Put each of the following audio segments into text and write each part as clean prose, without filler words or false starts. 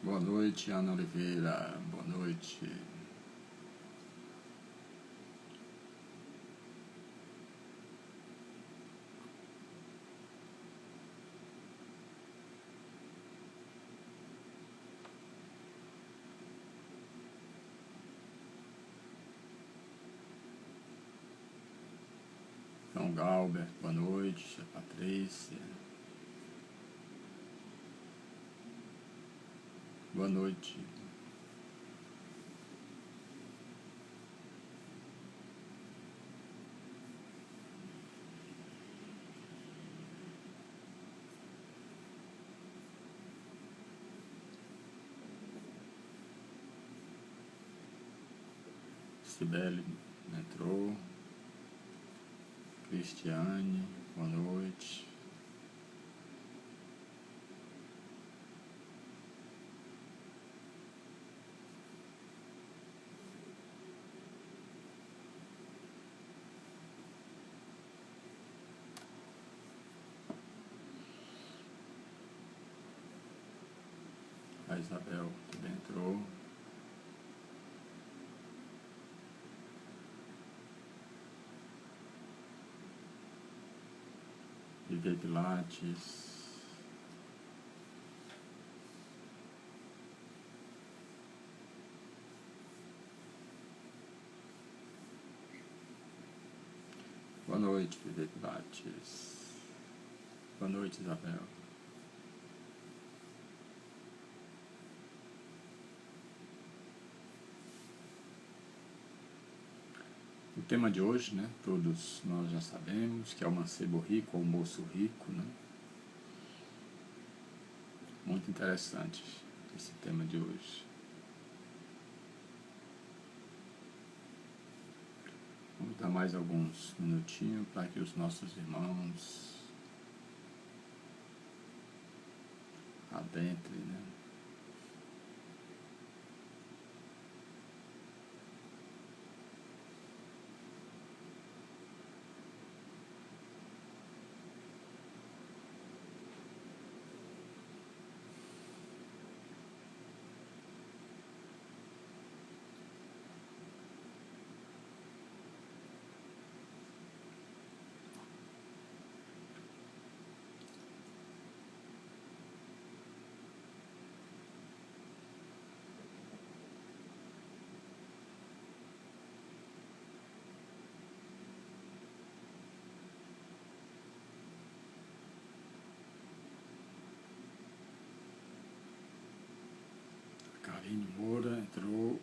Boa noite, Ana Oliveira. Boa noite. João Galber, boa noite. Patrícia. Boa noite. Sibeli entrou. Cristiane, boa noite. A Isabel também entrou. Vivi Pilates. Boa noite, Vivi Pilates. Boa noite, Isabel. O tema de hoje, né, todos nós já sabemos, que é o mancebo rico, ou o moço rico, né? Muito interessante esse tema de hoje. Vamos dar mais alguns minutinhos para que os nossos irmãos adentrem, né? Karine Moura entrou.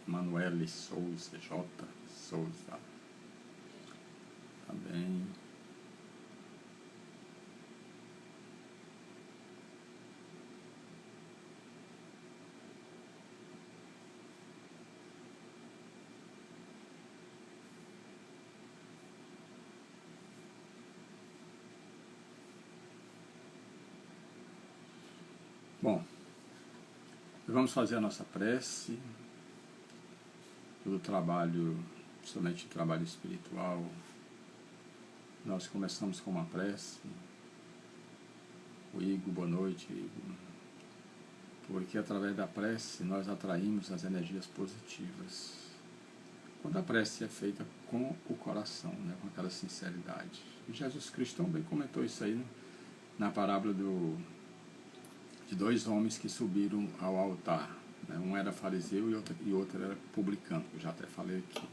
Emanuele Souza, J. Souza também. Bom, vamos fazer a nossa prece pelo trabalho, somente trabalho espiritual. Nós começamos com uma prece. O Igor, boa noite, Igor. Porque através da prece nós atraímos as energias positivas. Quando a prece é feita com o coração, né, com aquela sinceridade. E Jesus Cristo também comentou isso aí, né, na parábola de dois homens que subiram ao altar. Né? Um era fariseu e outro era publicano, que eu já até falei aqui.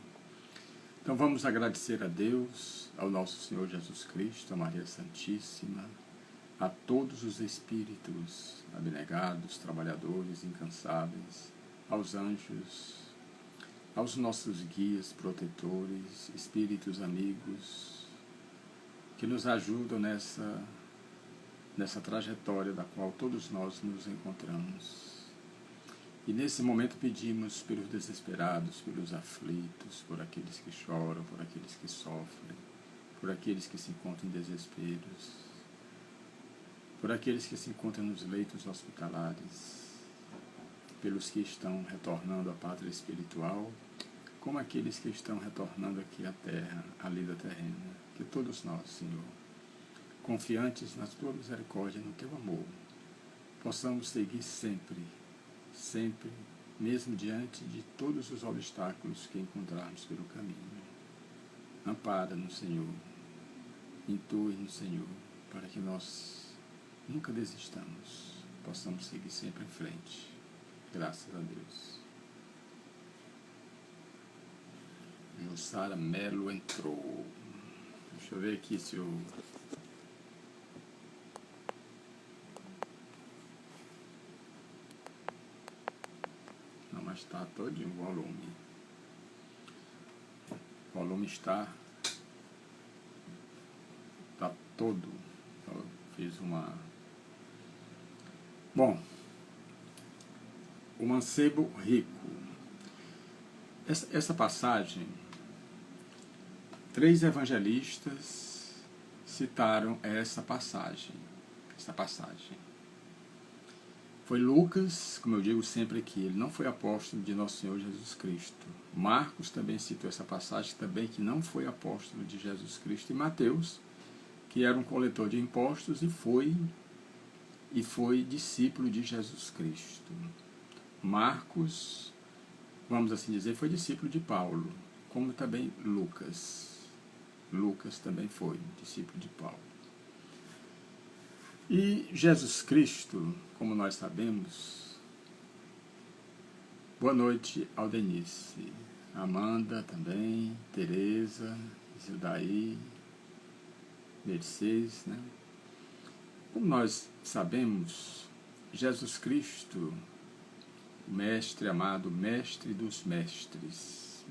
Então vamos agradecer a Deus, ao nosso Senhor Jesus Cristo, a Maria Santíssima, a todos os espíritos abnegados, trabalhadores, incansáveis, aos anjos, aos nossos guias, protetores, espíritos amigos, que nos ajudam nessa trajetória da qual todos nós nos encontramos. E nesse momento pedimos pelos desesperados, pelos aflitos, por aqueles que choram, por aqueles que sofrem, por aqueles que se encontram em desesperos, por aqueles que se encontram nos leitos hospitalares, pelos que estão retornando à pátria espiritual, como aqueles que estão retornando aqui à terra, à lida terrena. Que todos nós, Senhor, confiantes na Tua misericórdia e no Teu amor, possamos seguir sempre, sempre, mesmo diante de todos os obstáculos que encontrarmos pelo caminho. Ampara-nos, Senhor, intui-nos, Senhor, para que nós nunca desistamos, possamos seguir sempre em frente. Graças a Deus. Jussara Melo entrou. Deixa eu ver aqui se eu... Não, mas está todinho o volume. O volume está todo. Eu fiz uma... Bom, o mancebo rico. Essa passagem, 3 evangelistas citaram essa passagem. Foi Lucas, como eu digo sempre aqui, ele não foi apóstolo de nosso Senhor Jesus Cristo. Marcos também citou essa passagem, também que não foi apóstolo de Jesus Cristo. E Mateus, que era um coletor de impostos e foi discípulo de Jesus Cristo. Marcos, vamos assim dizer, foi discípulo de Paulo, como também Lucas. Lucas também foi discípulo de Paulo. E Jesus Cristo, como nós sabemos... Boa noite, Aldenice, Amanda também, Tereza, Zildaí, Mercedes, né? Como nós sabemos, Jesus Cristo, Mestre amado, Mestre dos Mestres,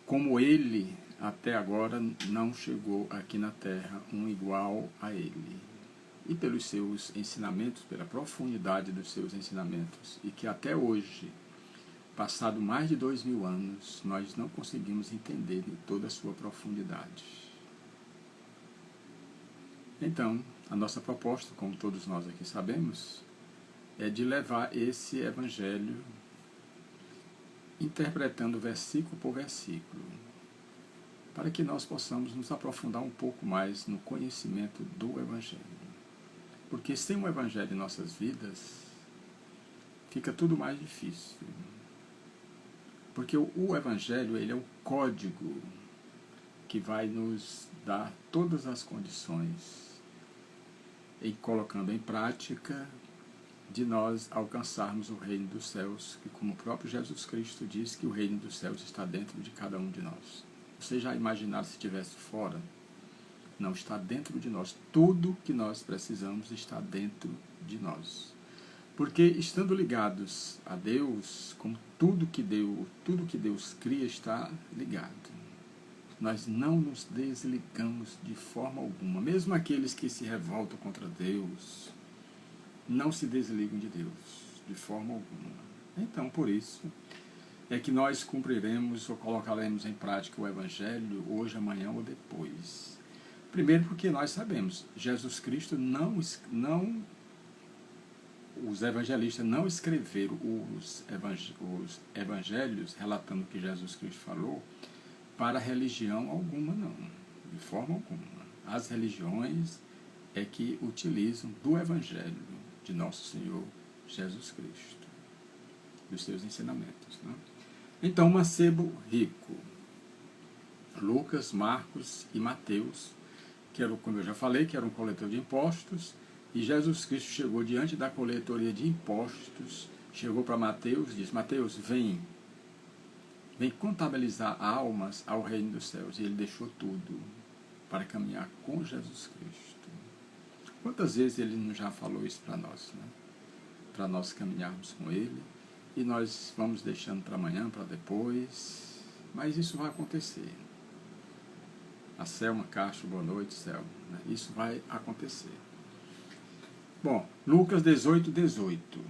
como Ele, até agora, não chegou aqui na Terra um igual a Ele. E pelos seus ensinamentos, pela profundidade dos seus ensinamentos, e que até hoje, passado mais de 2000 anos, nós não conseguimos entender em toda a sua profundidade. Então, a nossa proposta, como todos nós aqui sabemos, é de levar esse evangelho interpretando versículo por versículo, para que nós possamos nos aprofundar um pouco mais no conhecimento do evangelho. Porque sem o evangelho em nossas vidas, fica tudo mais difícil. Porque o evangelho, ele é o código que vai nos dar todas as condições, e colocando em prática, de nós alcançarmos o reino dos céus, que como o próprio Jesus Cristo diz, que o reino dos céus está dentro de cada um de nós. Você já imaginaram se estivesse fora? Não, está dentro de nós. Tudo que nós precisamos está dentro de nós. Porque estando ligados a Deus, como tudo que Deus cria está ligado. Nós não nos desligamos de forma alguma. Mesmo aqueles que se revoltam contra Deus, não se desligam de Deus, de forma alguma. Então, por isso, é que nós cumpriremos ou colocaremos em prática o Evangelho hoje, amanhã ou depois. Primeiro porque nós sabemos, Jesus Cristo os evangelistas não escreveram os evangelhos relatando o que Jesus Cristo falou para religião alguma, não, de forma alguma. As religiões é que utilizam do Evangelho de nosso Senhor Jesus Cristo, dos seus ensinamentos, né? Então, mancebo rico, Lucas, Marcos e Mateus, que era, como eu já falei, que era um coletor de impostos, e Jesus Cristo chegou diante da coletoria de impostos, chegou para Mateus e disse: Mateus, vem contabilizar almas ao reino dos céus. E ele deixou tudo para caminhar com Jesus Cristo. Quantas vezes ele não já falou isso para nós, né? Para nós caminharmos com ele, e nós vamos deixando para amanhã, para depois, mas isso vai acontecer. A Selma Castro, boa noite, Selma. Isso vai acontecer. Bom, Lucas 18, 18.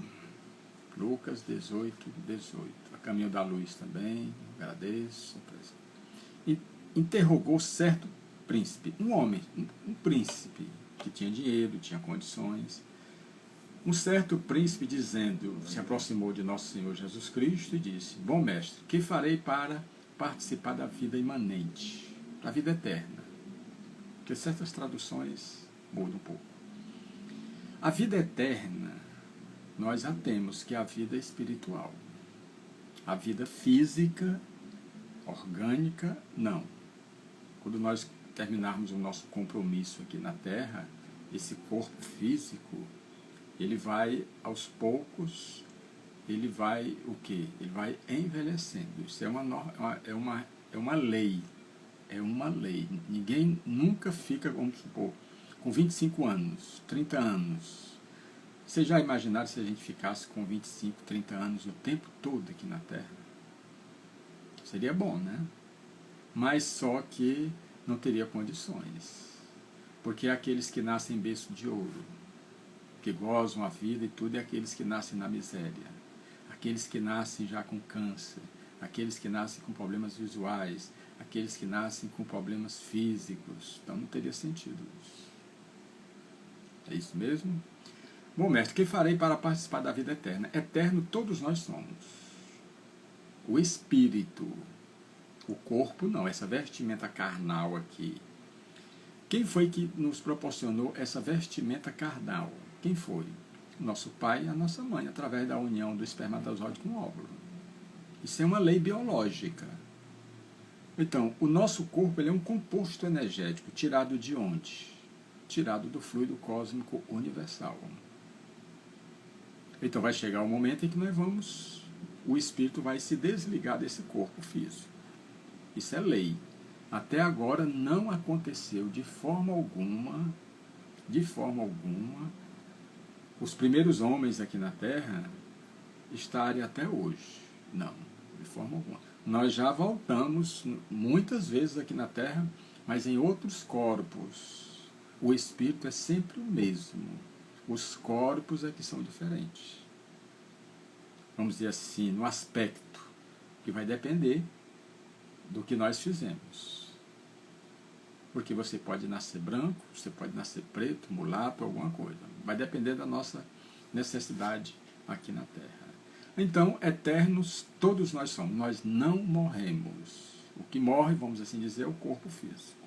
Lucas 18, 18. A caminho da luz também, agradeço. Interrogou certo príncipe, um homem, um príncipe, que tinha dinheiro, tinha condições. Um certo príncipe, dizendo, se aproximou de nosso Senhor Jesus Cristo e disse: Bom mestre, que farei para participar da vida imanente, da vida eterna? Porque certas traduções muda um pouco. A vida eterna, nós já temos, que é a vida espiritual. A vida física, orgânica, não. Quando nós terminarmos o nosso compromisso aqui na Terra, esse corpo físico, ele vai, aos poucos, ele vai o quê? Ele vai envelhecendo. Isso é uma lei. É uma lei. Ninguém nunca fica, vamos supor, com 25 anos, 30 anos. Vocês já imaginaram se a gente ficasse com 25, 30 anos o tempo todo aqui na Terra? Seria bom, né? Mas só que não teria condições. Porque é aqueles que nascem em berço de ouro, que gozam a vida e tudo, é aqueles que nascem na miséria. Aqueles que nascem já com câncer, aqueles que nascem com problemas visuais, aqueles que nascem com problemas físicos. Então não teria sentido isso. É isso mesmo? Bom, mestre, o que farei para participar da vida eterna? Eterno todos nós somos. O espírito, o corpo não, essa vestimenta carnal aqui. Quem foi que nos proporcionou essa vestimenta carnal? Quem foi? Nosso pai e a nossa mãe, através da união do espermatozoide com o óvulo. Isso é uma lei biológica. Então, o nosso corpo, ele é um composto energético, tirado de onde? Tirado do fluido cósmico universal. Então vai chegar o momento em que o espírito vai se desligar desse corpo físico. Isso é lei. Até agora não aconteceu de forma alguma, os primeiros homens aqui na Terra estarem até hoje. Não, de forma alguma. Nós já voltamos muitas vezes aqui na Terra, mas em outros corpos. O espírito é sempre o mesmo. Os corpos é que são diferentes. Vamos dizer assim, no aspecto, que vai depender do que nós fizemos. Porque você pode nascer branco, você pode nascer preto, mulato, alguma coisa. Vai depender da nossa necessidade aqui na Terra. Então, eternos todos nós somos. Nós não morremos. O que morre, vamos assim dizer, é o corpo físico.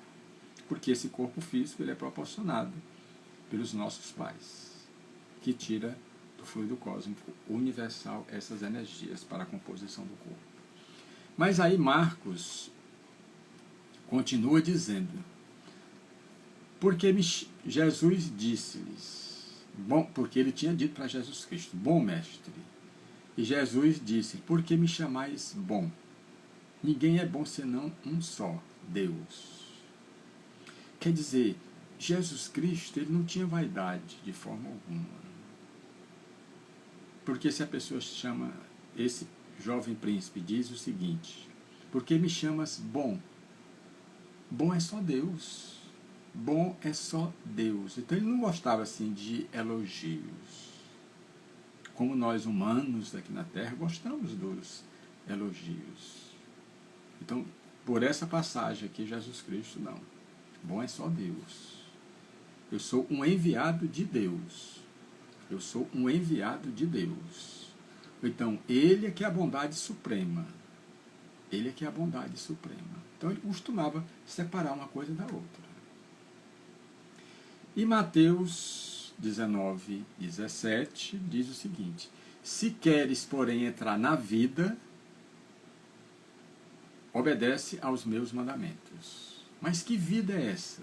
Porque esse corpo físico ele é proporcionado pelos nossos pais, que tira do fluido cósmico universal essas energias para a composição do corpo. Mas aí Marcos continua dizendo, porque Jesus disse-lhes, bom, porque ele tinha dito para Jesus Cristo, bom mestre, e Jesus disse, por que me chamais bom? Ninguém é bom senão um só, Deus. Quer dizer, Jesus Cristo ele não tinha vaidade de forma alguma. Porque se a pessoa chama, esse jovem príncipe diz o seguinte, por que me chamas bom? Bom é só Deus. Bom é só Deus. Então ele não gostava assim de elogios. Como nós humanos aqui na Terra gostamos dos elogios. Então, por essa passagem aqui, Jesus Cristo não. Bom é só Deus. Eu sou um enviado de Deus. Eu sou um enviado de Deus. Então, ele é que é a bondade suprema. Ele é que é a bondade suprema. Então, ele costumava separar uma coisa da outra. E Mateus 19, 17 diz o seguinte, se queres, porém, entrar na vida, obedece aos meus mandamentos. Mas que vida é essa?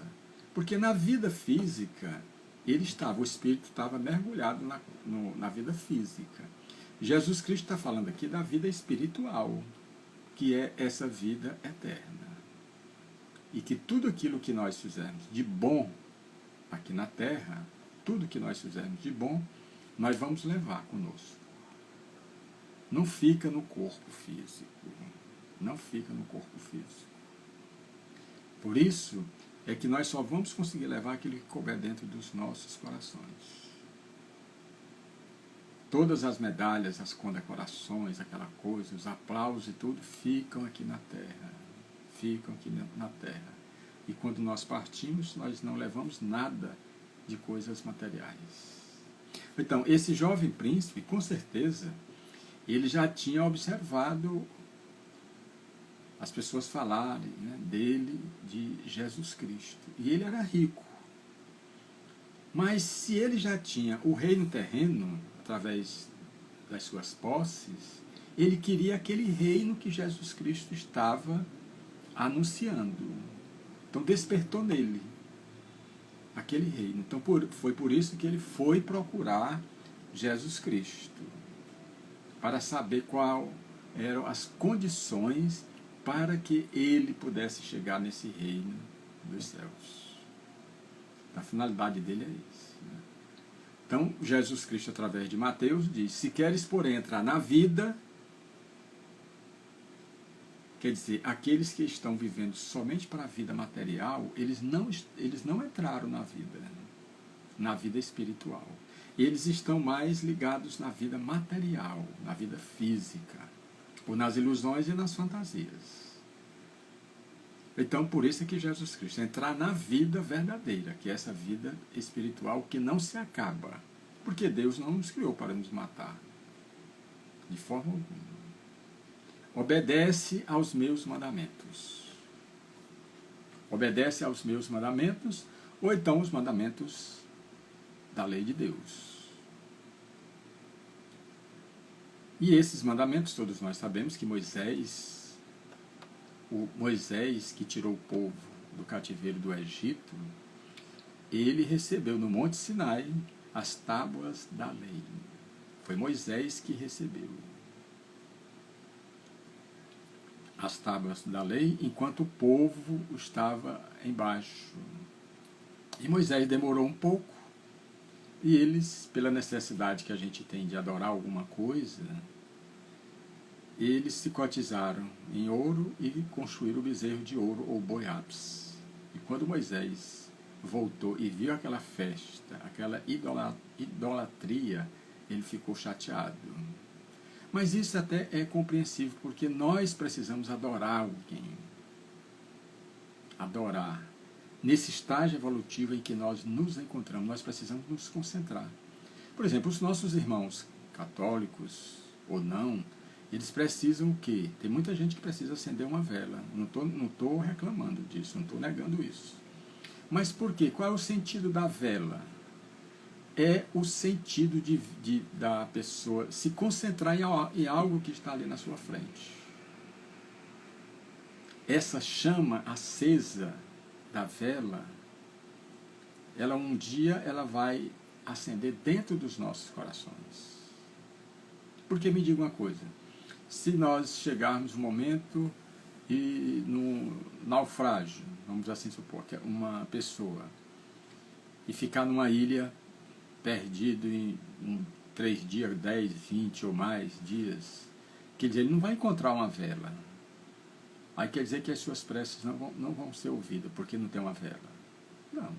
Porque na vida física, o espírito estava mergulhado na vida física. Jesus Cristo está falando aqui da vida espiritual, que é essa vida eterna. E que tudo aquilo que nós fizermos de bom aqui na Terra, tudo que nós fizermos de bom, nós vamos levar conosco. Não fica no corpo físico. Não fica no corpo físico. Por isso é que nós só vamos conseguir levar aquilo que couber dentro dos nossos corações. Todas as medalhas, as condecorações, aquela coisa, os aplausos e tudo, ficam aqui na Terra. Ficam aqui na Terra. E quando nós partimos, nós não levamos nada de coisas materiais. Então, esse jovem príncipe, com certeza, ele já tinha observado as pessoas falarem, né, dele, de Jesus Cristo. E ele era rico. Mas se ele já tinha o reino terreno, através das suas posses, ele queria aquele reino que Jesus Cristo estava anunciando. Então despertou nele aquele reino. Então foi por isso que ele foi procurar Jesus Cristo, para saber qual eram as condições para que ele pudesse chegar nesse reino dos céus. A finalidade dele é isso. Né? Então, Jesus Cristo, através de Mateus, diz: se queres, porém, entrar na vida, quer dizer, aqueles que estão vivendo somente para a vida material, eles não entraram na vida espiritual. Eles estão mais ligados na vida material, na vida física, ou nas ilusões e nas fantasias. Então, por isso é que Jesus Cristo entrar na vida verdadeira, que é essa vida espiritual que não se acaba. Porque Deus não nos criou para nos matar, de forma alguma. Obedece aos meus mandamentos. Obedece aos meus mandamentos, ou então os mandamentos da lei de Deus. E esses mandamentos, todos nós sabemos que Moisés que tirou o povo do cativeiro do Egito, ele recebeu no Monte Sinai as tábuas da lei. Foi Moisés que recebeu as tábuas da lei, enquanto o povo estava embaixo. E Moisés demorou um pouco, e eles, pela necessidade que a gente tem de adorar alguma coisa, eles se cotizaram em ouro e construíram o bezerro de ouro, ou boi-apis. E quando Moisés voltou e viu aquela festa, aquela idolatria, ele ficou chateado. Mas isso até é compreensível, porque nós precisamos adorar alguém. Adorar. Nesse estágio evolutivo em que nós nos encontramos, nós precisamos nos concentrar. Por exemplo, os nossos irmãos católicos ou não, eles precisam o quê? Tem muita gente que precisa acender uma vela. Não estou reclamando disso, não estou negando isso. Mas por quê? Qual é o sentido da vela? É o sentido da pessoa se concentrar em algo que está ali na sua frente. Essa chama acesa da vela, um dia ela vai acender dentro dos nossos corações. Porque me diga uma coisa, se nós chegarmos no momento e no naufrágio, vamos assim supor, que é uma pessoa, e ficar numa ilha perdido em 3 dias, 10, 20 ou mais dias, quer dizer, ele não vai encontrar uma vela. Aí quer dizer que as suas preces não vão ser ouvidas, porque não tem uma vela. Não.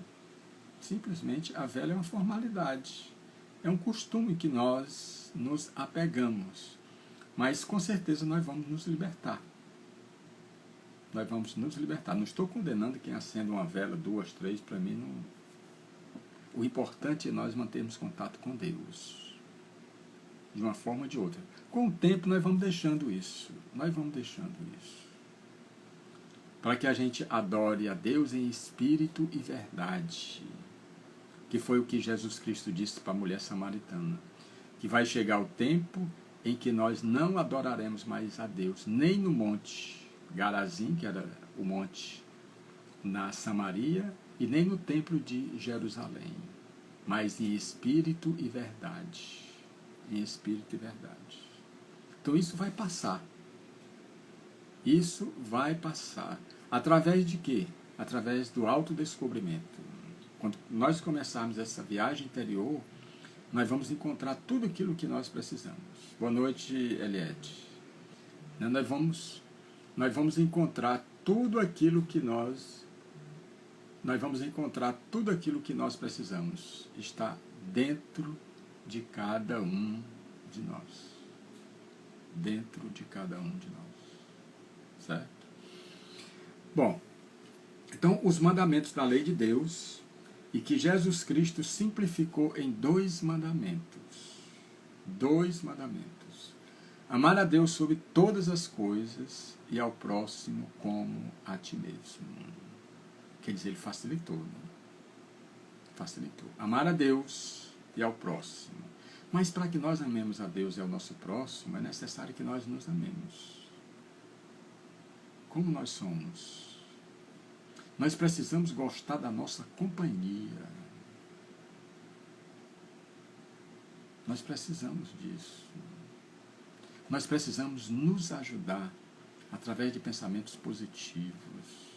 Simplesmente a vela é uma formalidade. É um costume que nós nos apegamos. Mas com certeza nós vamos nos libertar. Nós vamos nos libertar. Não estou condenando quem acende uma vela, 2, 3, para mim não. O importante é nós mantermos contato com Deus, de uma forma ou de outra. Com o tempo nós vamos deixando isso. Para que a gente adore a Deus em espírito e verdade. Que foi o que Jesus Cristo disse para a mulher samaritana. Que vai chegar o tempo em que nós não adoraremos mais a Deus, nem no monte Garazim, que era o monte na Samaria, e nem no templo de Jerusalém, mas em espírito e verdade. Em espírito e verdade. Então isso vai passar. Isso vai passar. Através de quê? Através do autodescobrimento. Quando nós começarmos essa viagem interior, nós vamos encontrar tudo aquilo que nós precisamos. Boa noite, Eliette. Nós vamos encontrar tudo aquilo que nós precisamos. Está dentro de cada um de nós. Dentro de cada um de nós. Certo? Bom, então os mandamentos da lei de Deus, e que Jesus Cristo simplificou em 2 mandamentos. 2 mandamentos. Amar a Deus sobre todas as coisas e ao próximo como a ti mesmo. Quer dizer, ele facilitou. Né? facilitou. Amar a Deus e ao próximo. Mas para que nós amemos a Deus e ao nosso próximo, é necessário que nós nos amemos. Como nós somos. Nós precisamos gostar da nossa companhia. Nós precisamos disso. Nós precisamos nos ajudar através de pensamentos positivos.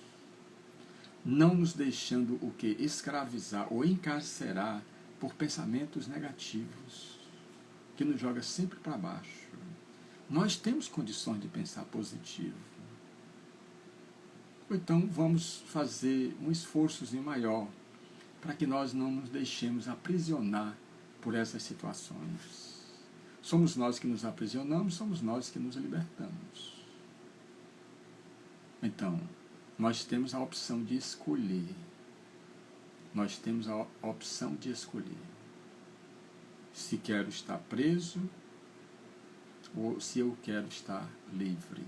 Não nos deixando o que? Escravizar ou encarcerar por pensamentos negativos, que nos joga sempre para baixo. Nós temos condições de pensar positivo. Então vamos fazer um esforçozinho maior para que nós não nos deixemos aprisionar por essas situações. Somos nós que nos aprisionamos, somos nós que nos libertamos. Então, nós temos a opção de escolher. Nós temos a opção de escolher. Se quero estar preso ou se eu quero estar livre.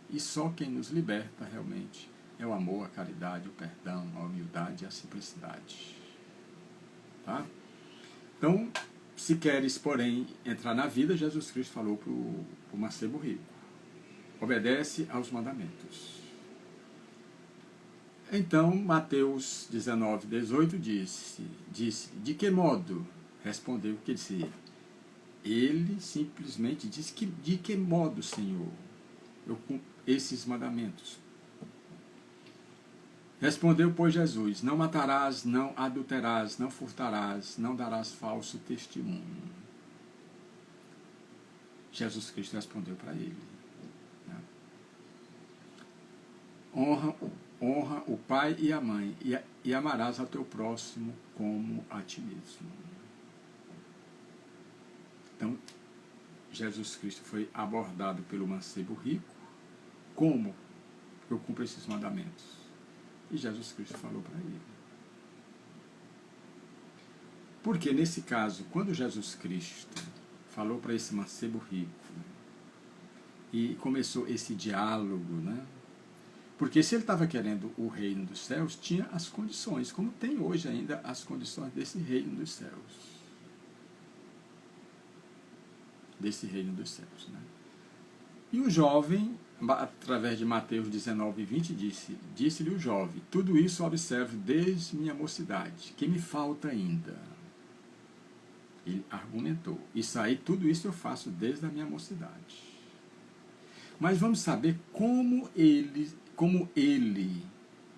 E só quem nos liberta realmente é o amor, a caridade, o perdão, a humildade e a simplicidade. Tá? Então, se queres, porém, entrar na vida, Jesus Cristo falou para o mancebo rico: obedece aos mandamentos. Então, Mateus 19, 18 disse, de que modo? Respondeu o que disse. Ele simplesmente disse, de que modo, Senhor, eu cumpro esses mandamentos? Respondeu, pois, Jesus: não matarás, não adulterarás, não furtarás, não darás falso testemunho. Jesus Cristo respondeu para ele: né? Honra o pai e a mãe, e amarás ao teu próximo como a ti mesmo. Então, Jesus Cristo foi abordado pelo mancebo rico: como eu cumpro esses mandamentos? E Jesus Cristo falou para ele. Porque nesse caso, quando Jesus Cristo falou para esse mancebo rico e começou esse diálogo, né? Porque se ele estava querendo o reino dos céus, tinha as condições, como tem hoje ainda as condições desse reino dos céus. Desse reino dos céus, né? E o jovem, através de Mateus 19, 20, disse-lhe o jovem: tudo isso observo desde minha mocidade, que me falta ainda. Ele argumentou: isso aí, tudo isso eu faço desde a minha mocidade. Mas vamos saber como ele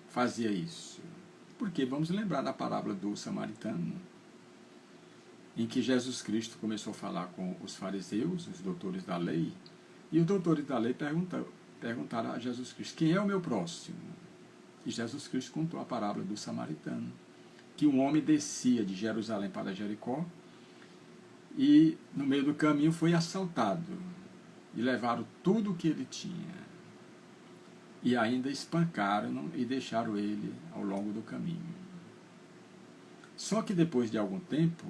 fazia isso. Porque vamos lembrar da parábola do samaritano, em que Jesus Cristo começou a falar com os fariseus, os doutores da lei, e os doutores da lei perguntaram a Jesus Cristo: quem é o meu próximo? E Jesus Cristo contou a parábola do samaritano, que um homem descia de Jerusalém para Jericó e no meio do caminho foi assaltado e levaram tudo o que ele tinha e ainda espancaram e deixaram ele ao longo do caminho. Só que depois de algum tempo,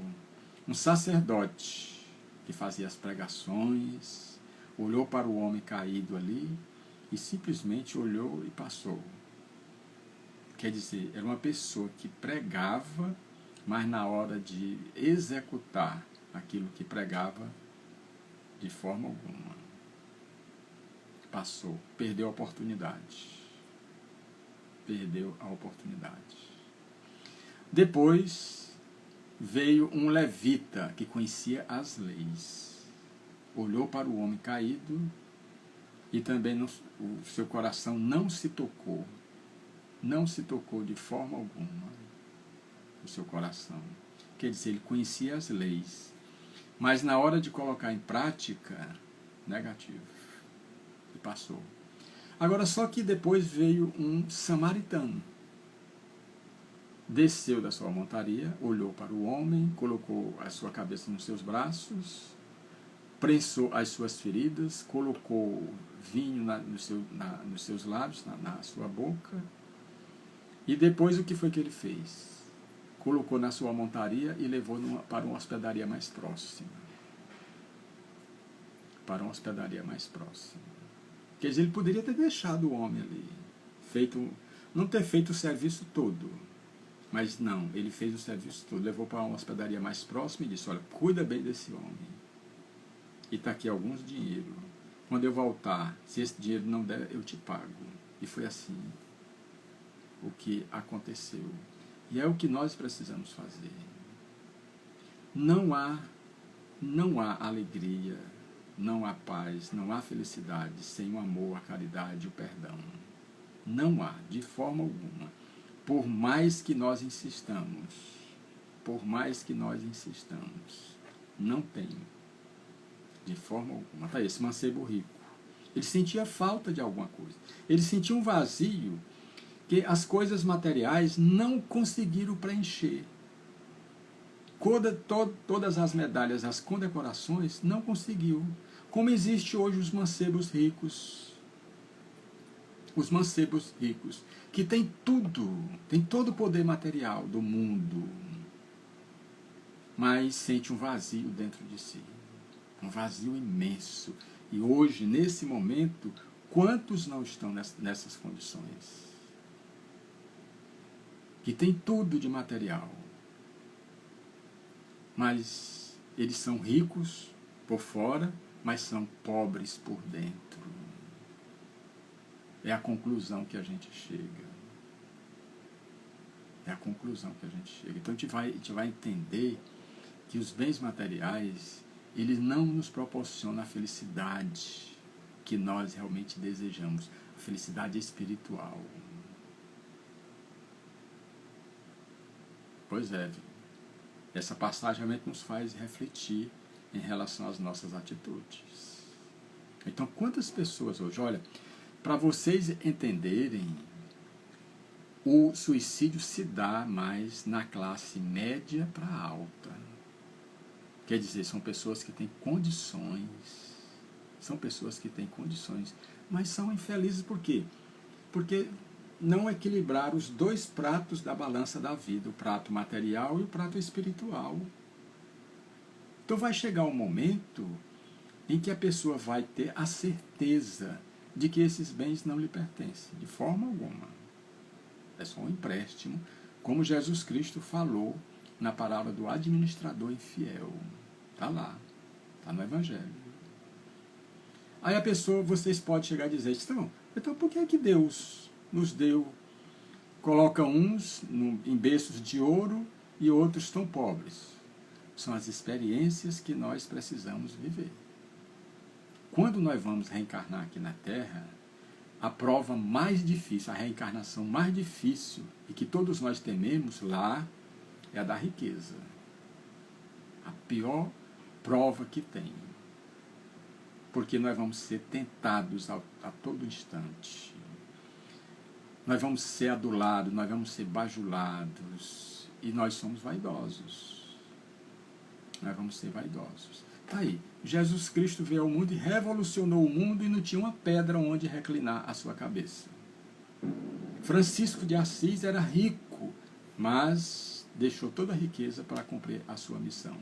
um sacerdote que fazia as pregações olhou para o homem caído ali e simplesmente olhou e passou. Quer dizer, era uma pessoa que pregava, mas na hora de executar aquilo que pregava, de forma alguma, passou, perdeu a oportunidade. Perdeu a oportunidade. Depois veio um levita que conhecia as leis. Olhou para o homem caído e também o seu coração não se tocou de forma alguma o seu coração. Quer dizer, ele conhecia as leis, mas na hora de colocar em prática, negativo, e passou. Agora, só que depois veio um samaritano, desceu da sua montaria, olhou para o homem, colocou a sua cabeça nos seus braços, prensou as suas feridas, colocou vinho nos seus lábios, na sua boca, e depois o que foi que ele fez? Colocou na sua montaria e levou para uma hospedaria mais próxima. Para uma hospedaria mais próxima. Quer dizer, ele poderia ter deixado o homem ali, não ter feito o serviço todo, Mas não, ele fez o serviço todo, levou para uma hospedaria mais próxima e disse, olha, cuida bem desse homem. E está aqui alguns dinheiro. Quando eu voltar, se esse dinheiro não der, eu te pago. E foi assim o que aconteceu. E é o que nós precisamos fazer. Não há alegria, não há paz, não há felicidade sem o amor, a caridade e o perdão. Não há, de forma alguma. Por mais que nós insistamos, não tem, de forma alguma. Tá, esse mancebo rico, ele sentia falta de alguma coisa. Ele sentia um vazio que as coisas materiais não conseguiram preencher. Todas as medalhas, as condecorações, não conseguiu. Como existe hoje os mancebos ricos, que têm tudo, têm todo o poder material do mundo, mas sente um vazio dentro de si, um vazio imenso. E hoje, nesse momento, quantos não estão nessas condições? Que tem tudo de material, mas eles são ricos por fora, mas são pobres por dentro. É a conclusão que a gente chega. Então a gente vai entender que os bens materiais, eles não nos proporcionam a felicidade que nós realmente desejamos, a felicidade espiritual. Pois é, essa passagem realmente nos faz refletir em relação às nossas atitudes. Então, quantas pessoas hoje, olha, para vocês entenderem, o suicídio se dá mais na classe média para alta. Quer dizer, são pessoas que têm condições, mas são infelizes por quê? Porque não equilibraram os dois pratos da balança da vida, o prato material e o prato espiritual. Então vai chegar um momento em que a pessoa vai ter a certeza de que esses bens não lhe pertencem, de forma alguma. É só um empréstimo, como Jesus Cristo falou na palavra do administrador infiel. Está lá, está no Evangelho. Aí a pessoa, vocês podem chegar a dizer, então por que Deus nos deu, coloca uns em berços de ouro e outros tão pobres? São as experiências que nós precisamos viver. Quando nós vamos reencarnar aqui na Terra, a prova mais difícil, a reencarnação mais difícil, e que todos nós tememos lá, é a da riqueza. A pior prova que tem. Porque nós vamos ser tentados a todo instante. Nós vamos ser adulados, nós vamos ser bajulados, e nós somos vaidosos. Tá aí, Jesus Cristo veio ao mundo e revolucionou o mundo e não tinha uma pedra onde reclinar a sua cabeça. Francisco de Assis era rico, mas deixou toda a riqueza para cumprir a sua missão.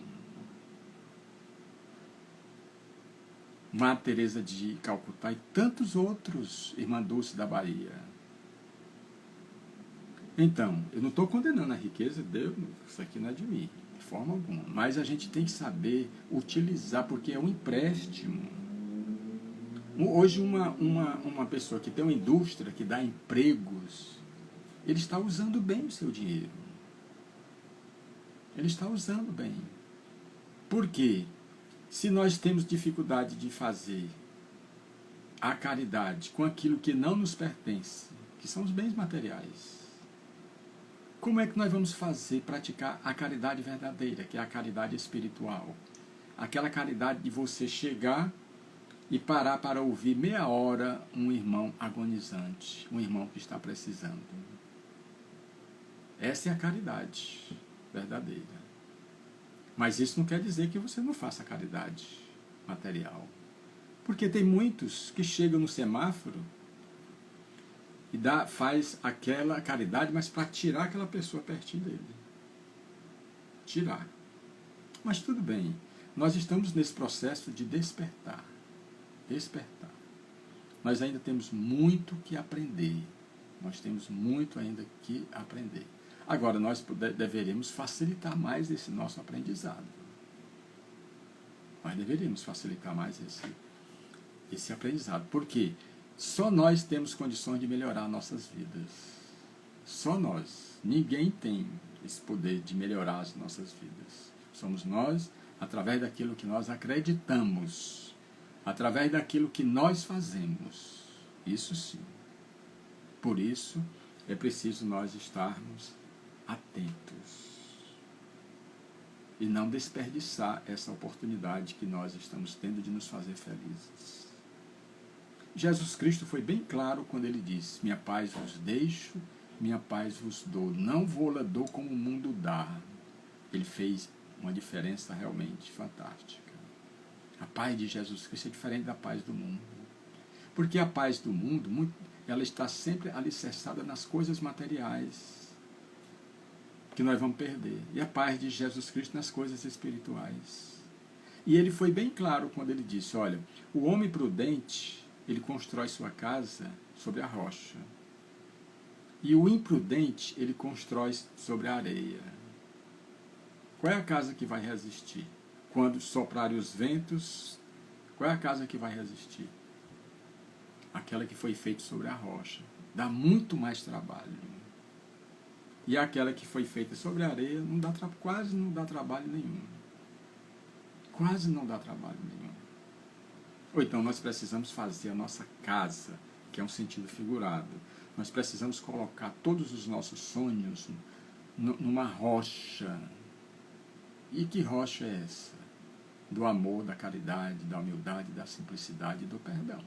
Madre Teresa de Calcutá e tantos outros, Irmã Dulce da Bahia. Então, eu não estou condenando a riqueza, Deus, isso aqui não é de mim, de forma alguma. Mas a gente tem que saber utilizar, porque é um empréstimo. Hoje, uma pessoa que tem uma indústria, que dá empregos, ele está usando bem o seu dinheiro. Ele está usando bem. Por quê? Se nós temos dificuldade de fazer a caridade com aquilo que não nos pertence, que são os bens materiais, como é que nós vamos praticar a caridade verdadeira, que é a caridade espiritual? Aquela caridade de você chegar e parar para ouvir meia hora um irmão agonizante, um irmão que está precisando. Essa é a caridade verdadeira. Mas isso não quer dizer que você não faça caridade material. Porque tem muitos que chegam no semáforo e faz aquela caridade, mas para tirar aquela pessoa pertinho dele. Tirar. Mas tudo bem, nós estamos nesse processo de despertar. Despertar. Nós ainda temos muito que aprender. Nós temos muito ainda que aprender. Agora, nós deveríamos facilitar mais esse nosso aprendizado. Nós deveríamos facilitar mais esse aprendizado. Por quê? Só nós temos condições de melhorar nossas vidas. Só nós. Ninguém tem esse poder de melhorar as nossas vidas. Somos nós, através daquilo que nós acreditamos, através daquilo que nós fazemos. Isso sim. Por isso, é preciso nós estarmos atentos e não desperdiçar essa oportunidade que nós estamos tendo de nos fazer felizes. Jesus Cristo foi bem claro quando ele disse: minha paz vos deixo, minha paz vos dou, não vou-la dou como o mundo dá. Ele fez uma diferença realmente fantástica. A paz de Jesus Cristo é diferente da paz do mundo. Porque a paz do mundo, ela está sempre alicerçada nas coisas materiais, que nós vamos perder. E a paz de Jesus Cristo nas coisas espirituais. E ele foi bem claro quando ele disse: olha, o homem prudente, ele constrói sua casa sobre a rocha. E o imprudente, ele constrói sobre a areia. Qual é a casa que vai resistir? Quando soprarem os ventos, qual é a casa que vai resistir? Aquela que foi feita sobre a rocha. Dá muito mais trabalho. E aquela que foi feita sobre a areia quase não dá trabalho nenhum. Quase não dá trabalho nenhum. Ou então nós precisamos fazer a nossa casa, que é um sentido figurado. Nós precisamos colocar todos os nossos sonhos numa rocha. E que rocha é essa? Do amor, da caridade, da humildade, da simplicidade e do perdão.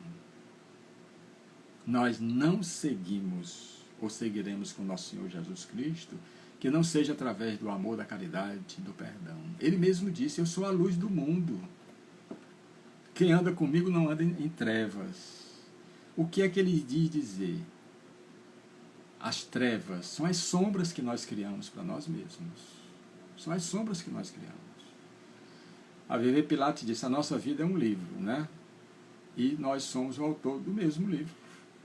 Nós não seguimos ou seguiremos com nosso Senhor Jesus Cristo que não seja através do amor, da caridade e do perdão. Ele mesmo disse: eu sou a luz do mundo. Quem anda comigo não anda em trevas. O que é que ele diz dizer? As trevas são as sombras que nós criamos para nós mesmos. São as sombras que nós criamos. A Vivi Pilates disse: a nossa vida é um livro, né? E nós somos o autor do mesmo livro.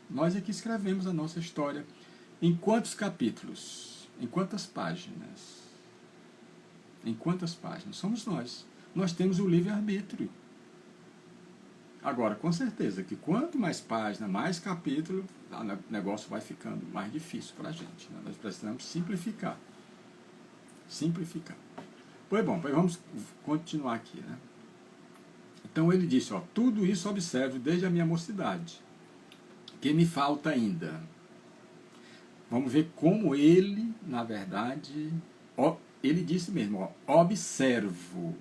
Nós é que escrevemos a nossa história. Em quantos capítulos? Em quantas páginas? Em quantas páginas? Somos nós. Nós temos o livre-arbítrio. Agora, com certeza que quanto mais página, mais capítulo, o negócio vai ficando mais difícil para a gente. Né? Nós precisamos simplificar. Simplificar. Pois bom, vamos continuar aqui. Né? Então ele disse: ó, tudo isso observo desde a minha mocidade. Que me falta ainda? Vamos ver como ele, na verdade, ele disse mesmo: ó, observo.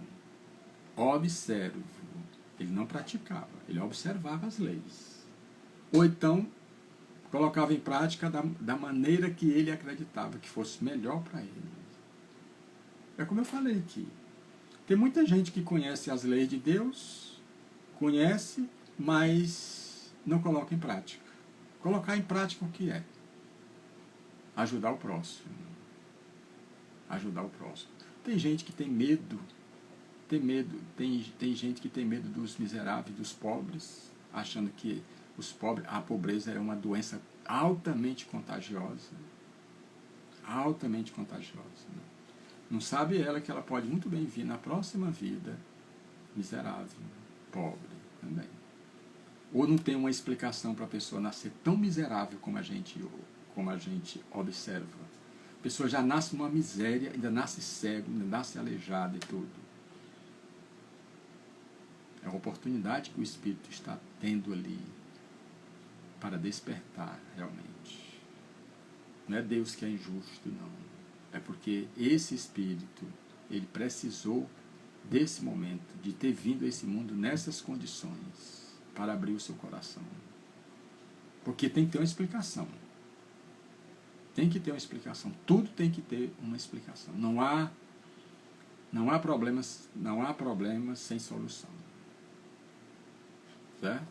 Observo. Ele não praticava, ele observava as leis. Ou então, colocava em prática da maneira que ele acreditava que fosse melhor para ele. É como eu falei aqui. Tem muita gente que conhece as leis de Deus, conhece, mas não coloca em prática. Colocar em prática o que é? Ajudar o próximo. Ajudar o próximo. Tem gente que tem medo. Tem gente que tem medo dos miseráveis, dos pobres, achando que a pobreza é uma doença altamente contagiosa. Altamente contagiosa. Né? Não sabe ela que ela pode muito bem vir na próxima vida miserável, pobre também. Ou não tem uma explicação para a pessoa nascer tão miserável como a gente observa. A pessoa já nasce numa miséria, ainda nasce cego, ainda nasce aleijado e tudo. É uma oportunidade que o Espírito está tendo ali para despertar realmente. Não é Deus que é injusto, não. É porque esse Espírito, ele precisou desse momento, de ter vindo a esse mundo nessas condições, para abrir o seu coração. Porque tem que ter uma explicação. Tem que ter uma explicação. Tudo tem que ter uma explicação. Não há problemas sem solução. Certo?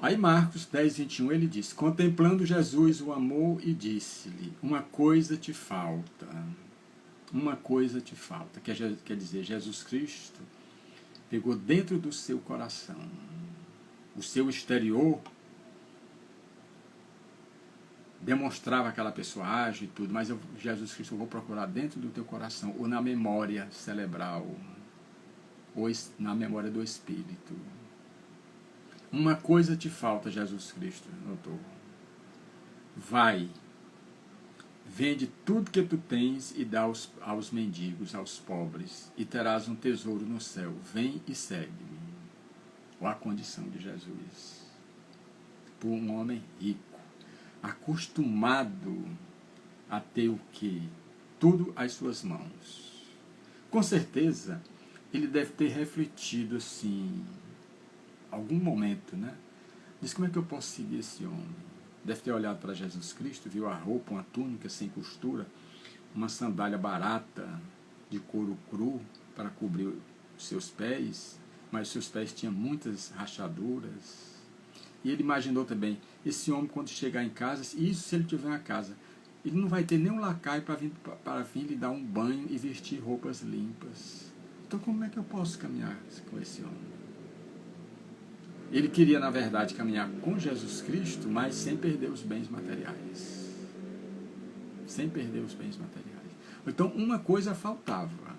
Aí Marcos 10, 21, ele diz: contemplando Jesus o amor e disse-lhe: uma coisa te falta. Uma coisa te falta. Quer dizer, Jesus Cristo pegou dentro do seu coração, o seu exterior, demonstrava aquela pessoa ágil e tudo, mas Jesus Cristo, eu vou procurar dentro do teu coração, ou na memória cerebral, ou na memória do Espírito. Uma coisa te falta, Jesus Cristo, doutor. Vai, vende tudo que tu tens e dá aos mendigos, aos pobres, e terás um tesouro no céu. Vem e segue-me. Ou a condição de Jesus. Por um homem rico, acostumado a ter o quê? Tudo às suas mãos. Com certeza, ele deve ter refletido assim, algum momento, né? Diz, como é que eu posso seguir esse homem? Deve ter olhado para Jesus Cristo, viu a roupa, uma túnica sem costura, uma sandália barata de couro cru para cobrir os seus pés, mas os seus pés tinham muitas rachaduras. E ele imaginou também, esse homem quando chegar em casa, isso se ele tiver uma casa, ele não vai ter nem um lacaio para vir lhe dar um banho e vestir roupas limpas. Então como é que eu posso caminhar com esse homem? Ele queria, na verdade, caminhar com Jesus Cristo, mas sem perder os bens materiais. Sem perder os bens materiais. Então, uma coisa faltava.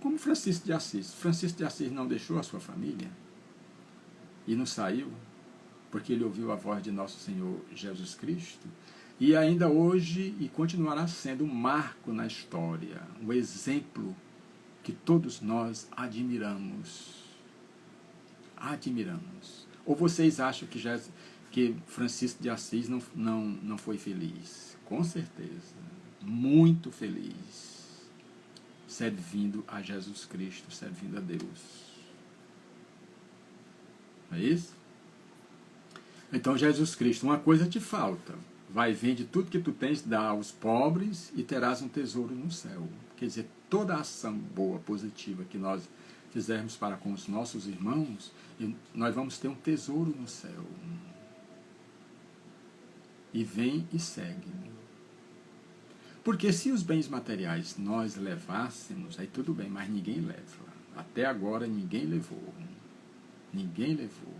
Como Francisco de Assis. Francisco de Assis não deixou a sua família e não saiu, porque ele ouviu a voz de nosso Senhor Jesus Cristo, e ainda hoje, e continuará sendo um marco na história, um exemplo que todos nós admiramos. Admiramos. Ou vocês acham que Francisco de Assis não foi feliz? Com certeza. Muito feliz. Servindo a Jesus Cristo, servindo a Deus. Não é isso? Então, Jesus Cristo, uma coisa te falta. Vai, vende tudo que tu tens, dá aos pobres e terás um tesouro no céu. Quer dizer, toda ação boa, positiva que nós fizermos para com os nossos irmãos, nós vamos ter um tesouro no céu. E vem e segue. Porque se os bens materiais nós levássemos, aí tudo bem, mas ninguém leva. Até agora ninguém levou. Ninguém levou.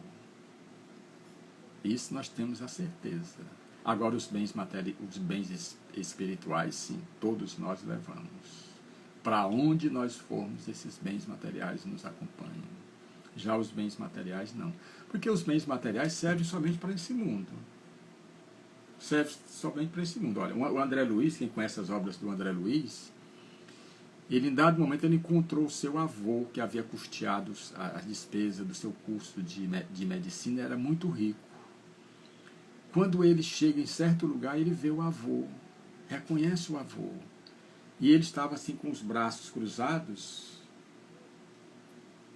Isso nós temos a certeza. Agora os bens materiais, os bens espirituais, sim, todos nós levamos. Para onde nós formos, esses bens materiais nos acompanham. Já os bens materiais, não. Porque os bens materiais servem somente para esse mundo. Servem somente para esse mundo. Olha, o André Luiz, quem conhece as obras do André Luiz, ele, em dado momento, ele encontrou o seu avô, que havia custeado a despesa do seu curso de medicina, era muito rico. Quando ele chega em certo lugar, ele vê o avô, reconhece o avô. E ele estava assim com os braços cruzados,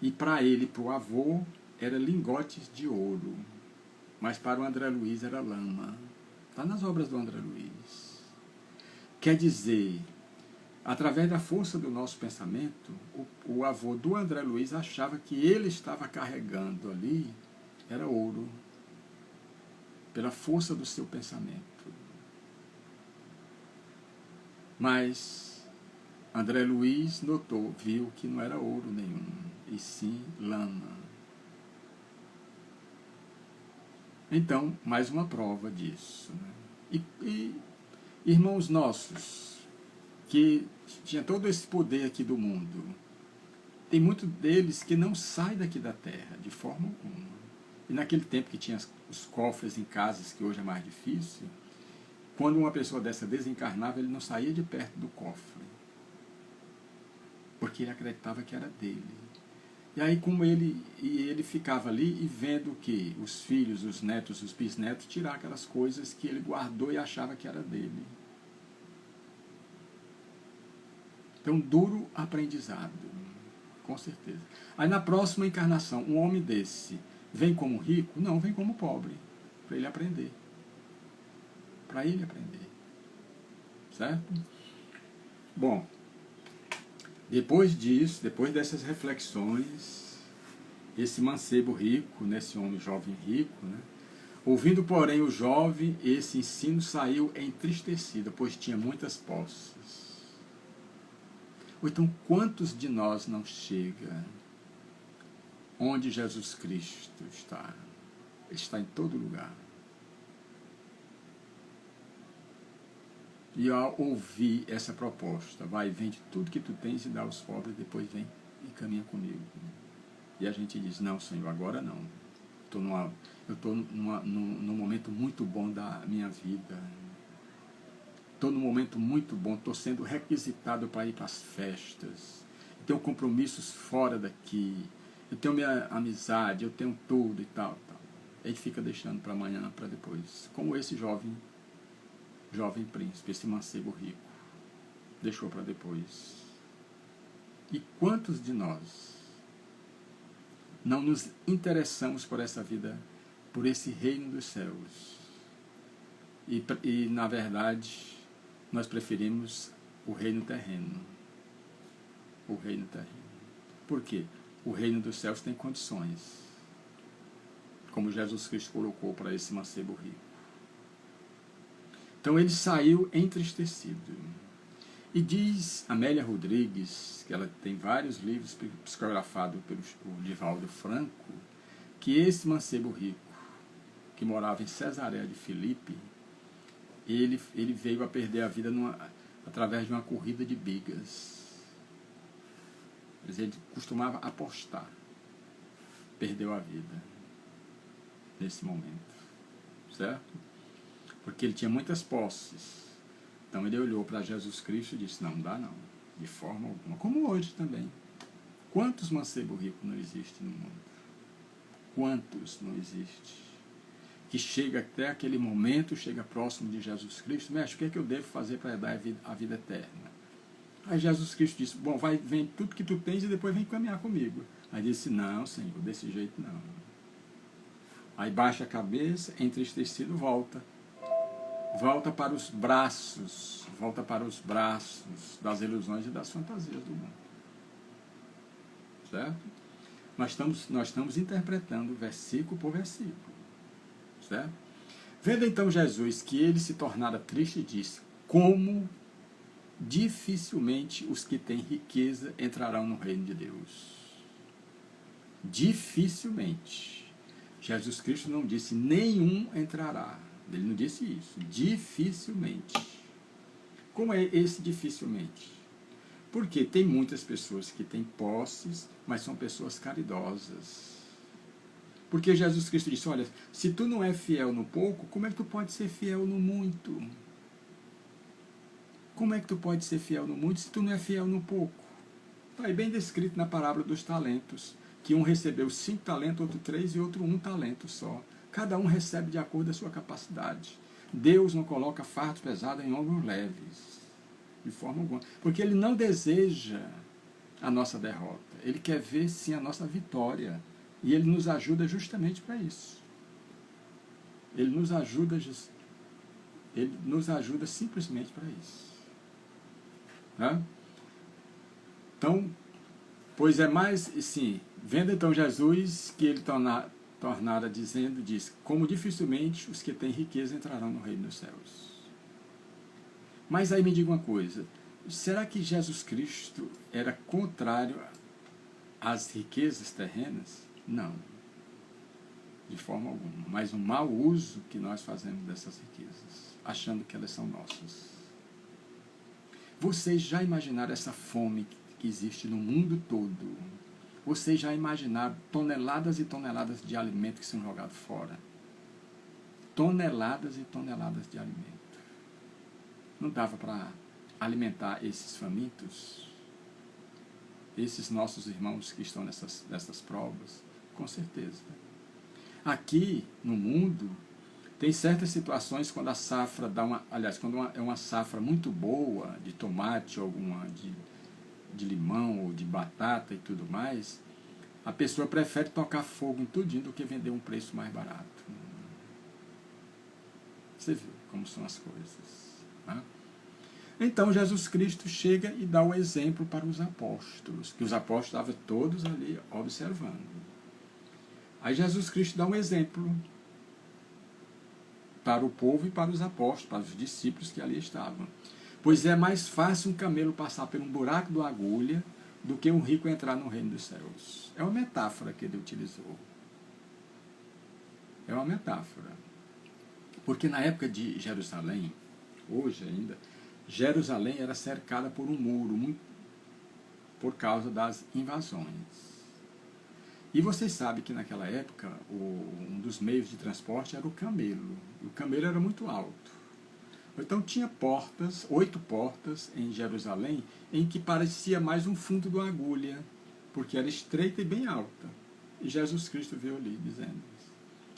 e para ele, para o avô, era lingotes de ouro, mas para o André Luiz era lama. Está nas obras do André Luiz. Quer dizer, através da força do nosso pensamento, o avô do André Luiz achava que ele estava carregando ali, era ouro, pela força do seu pensamento. Mas André Luiz notou, viu que não era ouro nenhum, e sim lama. Então, mais uma prova disso. Né? E irmãos nossos, que tinha todo esse poder aqui do mundo, tem muitos deles que não saem daqui da terra, de forma alguma. E naquele tempo que tinha os cofres em casas, que hoje é mais difícil, quando uma pessoa dessa desencarnava, ele não saía de perto do cofre, porque ele acreditava que era dele. E aí, como ele ficava ali e vendo que os filhos, os netos, os bisnetos, tirar aquelas coisas que ele guardou e achava que era dele. Então, duro aprendizado, com certeza. Aí, na próxima encarnação, um homem desse vem como rico? Não, vem como pobre, para ele aprender. Para ele aprender. Certo? Bom, depois disso, depois dessas reflexões, esse mancebo rico, esse homem jovem rico, né? Ouvindo, porém, o jovem, esse ensino saiu entristecido, pois tinha muitas posses. Ou então, quantos de nós não chega onde Jesus Cristo está? Ele está em todo lugar. E ao ouvir essa proposta, vai, vende tudo que tu tens e dá aos pobres, depois vem e caminha comigo. E a gente diz, não, Senhor, agora não. Eu estou num momento muito bom da minha vida. Estou num momento muito bom, estou sendo requisitado para ir para as festas. Eu tenho compromissos fora daqui. Eu tenho minha amizade, eu tenho tudo e tal. Ele fica deixando para amanhã, para depois. Como esse jovem príncipe, esse mancebo rico. Deixou para depois. E quantos de nós não nos interessamos por essa vida, por esse reino dos céus? E na verdade, nós preferimos o reino terreno. O reino terreno. Por quê? O reino dos céus tem condições, como Jesus Cristo colocou para esse mancebo rico. Então ele saiu entristecido. E diz Amélia Rodrigues, que ela tem vários livros psicografados pelo Divaldo Franco, que esse mancebo rico, que morava em Cesareia de Filipe, ele veio a perder a vida através de uma corrida de bigas. Ele costumava apostar. Perdeu a vida nesse momento. Certo? Porque ele tinha muitas posses. Então ele olhou para Jesus Cristo e disse, não dá não, de forma alguma. Como hoje também. Quantos mancebos ricos não existem no mundo? Quantos não existem? Que chega até aquele momento, chega próximo de Jesus Cristo, mestre, o que é que eu devo fazer para dar a vida eterna? Aí Jesus Cristo disse, bom, vem tudo que tu tens e depois vem caminhar comigo. Aí disse, não, Senhor, desse jeito não. Aí baixa a cabeça, entristecido, volta para os braços das ilusões e das fantasias do mundo. Certo? Nós estamos interpretando versículo por versículo. Certo? Vendo então Jesus que ele se tornara triste, disse, como dificilmente os que têm riqueza entrarão no reino de Deus. Dificilmente. Jesus Cristo não disse, nenhum entrará. Ele não disse isso. Dificilmente. Como é esse dificilmente? Porque tem muitas pessoas que têm posses, mas são pessoas caridosas. Porque Jesus Cristo disse, olha, se tu não é fiel no pouco, como é que tu pode ser fiel no muito? Como é que tu pode ser fiel no muito se tu não é fiel no pouco? Está aí bem descrito na parábola dos talentos, que um recebeu 5 talentos, outro 3 e outro 1 talento só. Cada um recebe de acordo com a sua capacidade. Deus não coloca fardos pesados em ombros leves, de forma alguma. Porque Ele não deseja a nossa derrota. Ele quer ver, sim, a nossa vitória. E Ele nos ajuda justamente para isso. Ele nos ajuda simplesmente para isso. Né? Então, pois é mais, sim, vendo então Jesus que ele tornara dizendo, diz, como dificilmente os que têm riqueza entrarão no reino dos céus. Mas aí me diga uma coisa, será que Jesus Cristo era contrário às riquezas terrenas? Não, de forma alguma, mas o mau uso que nós fazemos dessas riquezas, achando que elas são nossas. Vocês já imaginaram essa fome que existe no mundo todo? Vocês já imaginaram toneladas e toneladas de alimento que são jogados fora? Toneladas e toneladas de alimento. Não dava para alimentar esses famintos? Esses nossos irmãos que estão nessas provas? Com certeza. Aqui no mundo, tem certas situações quando a safra quando é uma safra muito boa de tomate, ou de limão, ou de batata e tudo mais, a pessoa prefere tocar fogo em tudinho do que vender um preço mais barato. Você viu como são as coisas. Né? Então Jesus Cristo chega e dá o exemplo para os apóstolos, que os apóstolos estavam todos ali observando. Aí Jesus Cristo dá um exemplo para o povo e para os apóstolos, para os discípulos que ali estavam. Pois é mais fácil um camelo passar por um buraco de uma agulha do que um rico entrar no reino dos céus. É uma metáfora que ele utilizou. É uma metáfora. Porque na época de Jerusalém, hoje ainda, Jerusalém era cercada por um muro, por causa das invasões. E vocês sabem que naquela época, um dos meios de transporte era o camelo. E o camelo era muito alto. Então tinha 8 portas em Jerusalém, em que parecia mais um fundo de uma agulha, porque era estreita e bem alta. E Jesus Cristo veio ali dizendo isso.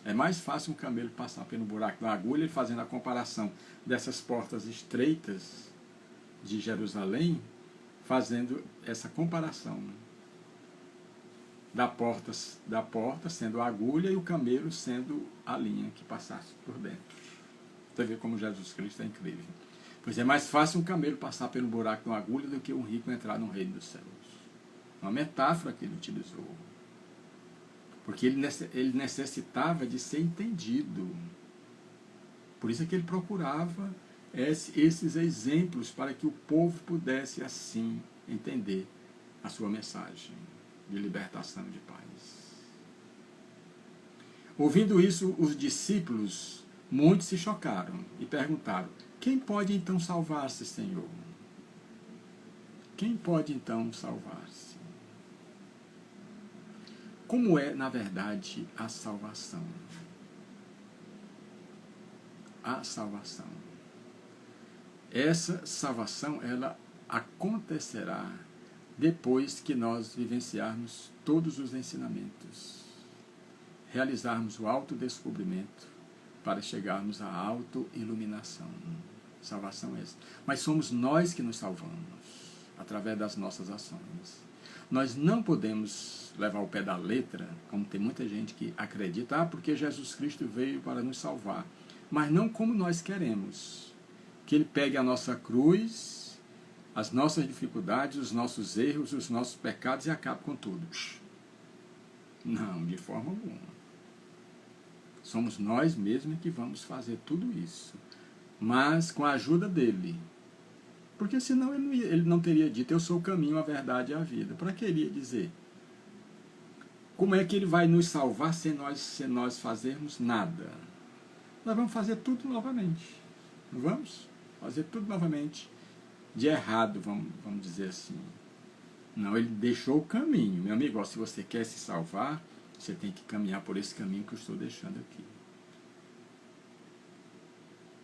É mais fácil um camelo passar pelo buraco da agulha, fazendo a comparação dessas portas estreitas de Jerusalém, fazendo essa comparação da porta sendo a agulha e o camelo sendo a linha que passasse por dentro. Você vê como Jesus Cristo é incrível. Pois é mais fácil um camelo passar pelo buraco de uma agulha do que um rico entrar no reino dos céus. Uma metáfora que ele utilizou. Porque ele necessitava de ser entendido. Por isso é que ele procurava esses exemplos para que o povo pudesse assim entender a sua mensagem de libertação e de paz. Ouvindo isso, os discípulos, muitos se chocaram e perguntaram: quem pode então salvar-se, Senhor? Quem pode então salvar-se? Como é, na verdade, a salvação? A salvação. Essa salvação, ela acontecerá depois que nós vivenciarmos todos os ensinamentos, realizarmos o autodescobrimento para chegarmos à autoiluminação. Salvação é essa. Mas somos nós que nos salvamos, através das nossas ações. Nós não podemos levar o pé da letra, como tem muita gente que acredita, porque Jesus Cristo veio para nos salvar. Mas não como nós queremos. Que Ele pegue a nossa cruz, as nossas dificuldades, os nossos erros, os nossos pecados e acabe com tudo. Não, de forma alguma. Somos nós mesmos que vamos fazer tudo isso. Mas com a ajuda dele. Porque senão ele não teria dito: eu sou o caminho, a verdade e a vida. Para que ele ia dizer? Como é que ele vai nos salvar se nós fazermos nada? Nós vamos fazer tudo novamente. Não vamos? Fazer tudo novamente. De errado, vamos dizer assim. Não, ele deixou o caminho. Meu amigo, se você quer se salvar, você tem que caminhar por esse caminho que eu estou deixando aqui.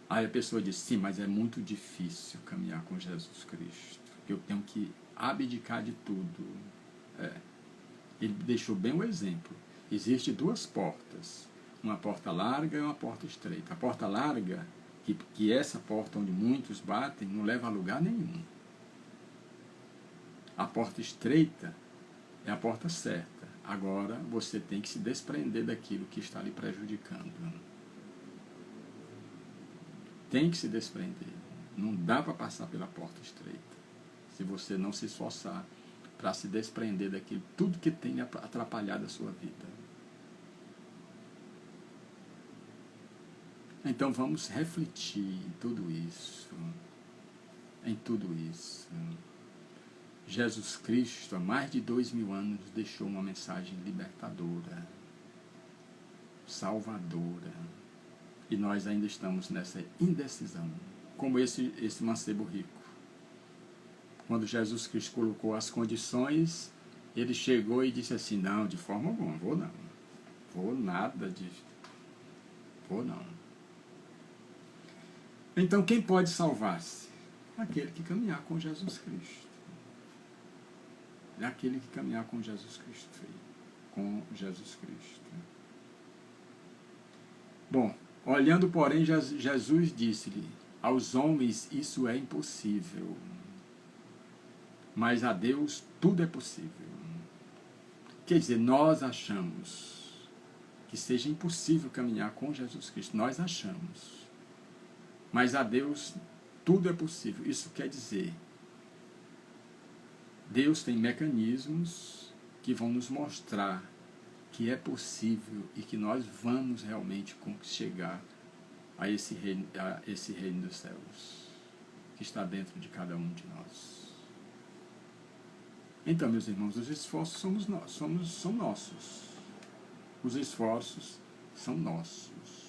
Aí a pessoa diz: sim, mas é muito difícil caminhar com Jesus Cristo. Eu tenho que abdicar de tudo. Ele deixou bem o exemplo. Existem 2 portas. Uma porta larga e uma porta estreita. A porta larga, que é essa porta onde muitos batem, não leva a lugar nenhum. A porta estreita é a porta certa. Agora você tem que se desprender daquilo que está lhe prejudicando. Tem que se desprender. Não dá para passar pela porta estreita se você não se esforçar para se desprender daquilo, tudo que tem atrapalhado a sua vida. Então vamos refletir em tudo isso. Jesus Cristo, há mais de 2000 anos, deixou uma mensagem libertadora, salvadora. E nós ainda estamos nessa indecisão, como esse mancebo rico. Quando Jesus Cristo colocou as condições, ele chegou e disse assim: não, de forma alguma, vou não. Vou não. Então quem pode salvar-se? Aquele que caminhar com Jesus Cristo. É aquele que caminhar com Jesus Cristo. Com Jesus Cristo. Bom, olhando, porém, Jesus disse-lhe: aos homens isso é impossível, mas a Deus tudo é possível. Quer dizer, nós achamos que seja impossível caminhar com Jesus Cristo. Nós achamos. Mas a Deus tudo é possível. Isso quer dizer, Deus tem mecanismos que vão nos mostrar que é possível e que nós vamos realmente chegar a esse reino dos céus que está dentro de cada um de nós. Então, meus irmãos, os esforços são nossos. Os esforços são nossos.